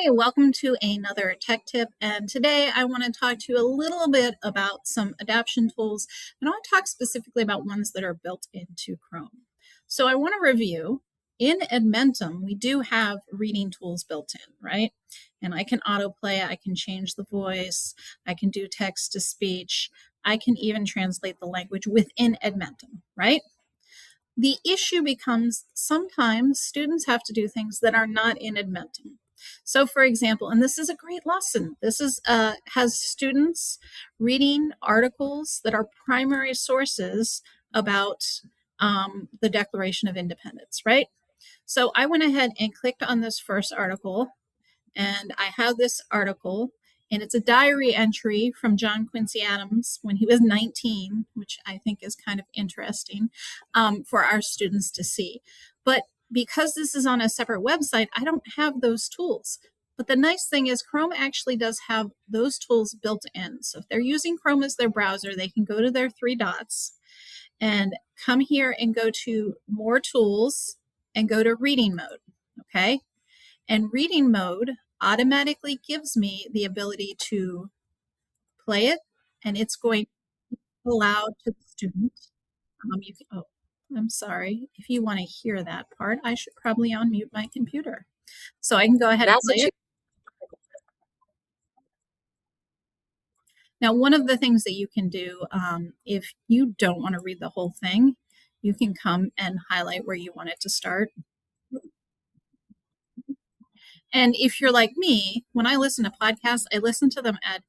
Hi, welcome to another tech tip. And today I want to talk to you a little bit about some adaption tools. And I want to talk specifically about ones that are built into Chrome. So I want to review. In Edmentum, we do have reading tools built in, right? And I can autoplay, I can change the voice, I can do text to speech, I can even translate the language within Edmentum, right? The issue becomes sometimes students have to do things that are not in Edmentum. So for example, and this is a great lesson, this is has students reading articles that are primary sources about the Declaration of Independence, right? So I went ahead and clicked on this first article, and I have this article, and it's a diary entry from John Quincy Adams when he was 19, which I think is kind of interesting for our students to see. But because this is on a separate website, I don't have those tools. But the nice thing is Chrome actually does have those tools built in. So if they're using Chrome as their browser, they can go to their three dots and come here and go to More Tools and go to Reading Mode, okay? And Reading Mode automatically gives me the ability to play it, and it's going to allow to the student. Oh, I'm sorry. If you want to hear that part, I should probably unmute my computer. So I can go ahead and play it. Now, one of the things that you can do, if you don't want to read the whole thing, you can come and highlight where you want it to start. And if you're like me, when I listen to podcasts, I listen to them at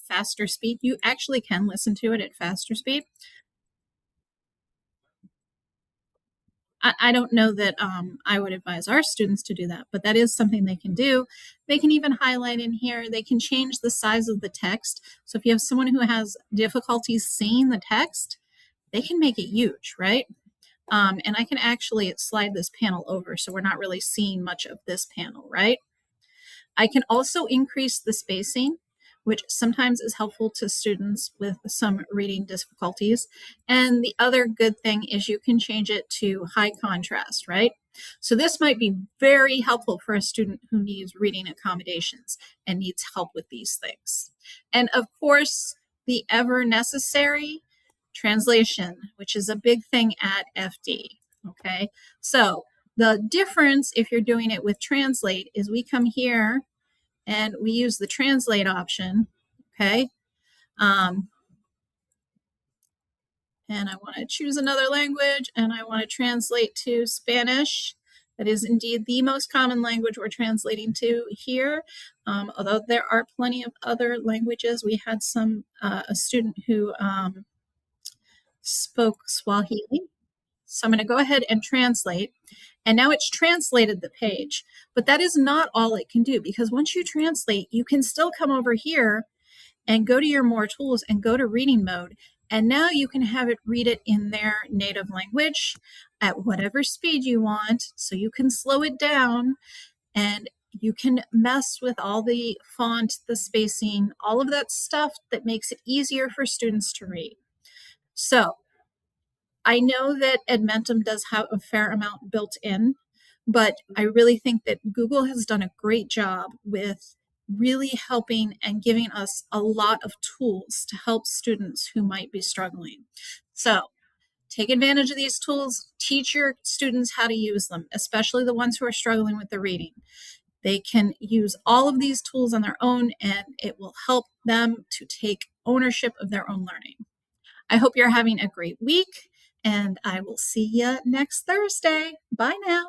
faster speed. You actually can listen to it at faster speed. I don't know that I would advise our students to do that, but that is something they can do. They can even highlight in here. They can change the size of the text. So if you have someone who has difficulties seeing the text, they can make it huge, right? And I can actually slide this panel over so we're not really seeing much of this panel, right? I can also increase the spacing, which sometimes is helpful to students with some reading difficulties. And the other good thing is you can change it to high contrast, right? So this might be very helpful for a student who needs reading accommodations and needs help with these things. And of course, the ever necessary translation, which is a big thing at FD, okay? So the difference if you're doing it with Translate is we come here and we use the translate option, okay? And I want to choose another language, and I want to translate to Spanish. That is indeed the most common language we're translating to here, although there are plenty of other languages. We had a student who spoke Swahili. So I'm going to go ahead and translate. And now it's translated the page. But that is not all it can do, because once you translate, you can still come over here and go to your More Tools and go to Reading Mode. And now you can have it read it in their native language at whatever speed you want. So you can slow it down, and you can mess with all the font, the spacing, all of that stuff that makes it easier for students to read. So I know that Edmentum does have a fair amount built in, but I really think that Google has done a great job with really helping and giving us a lot of tools to help students who might be struggling. So take advantage of these tools, teach your students how to use them, especially the ones who are struggling with the reading. They can use all of these tools on their own, and it will help them to take ownership of their own learning. I hope you're having a great week, and I will see you next Thursday. Bye now.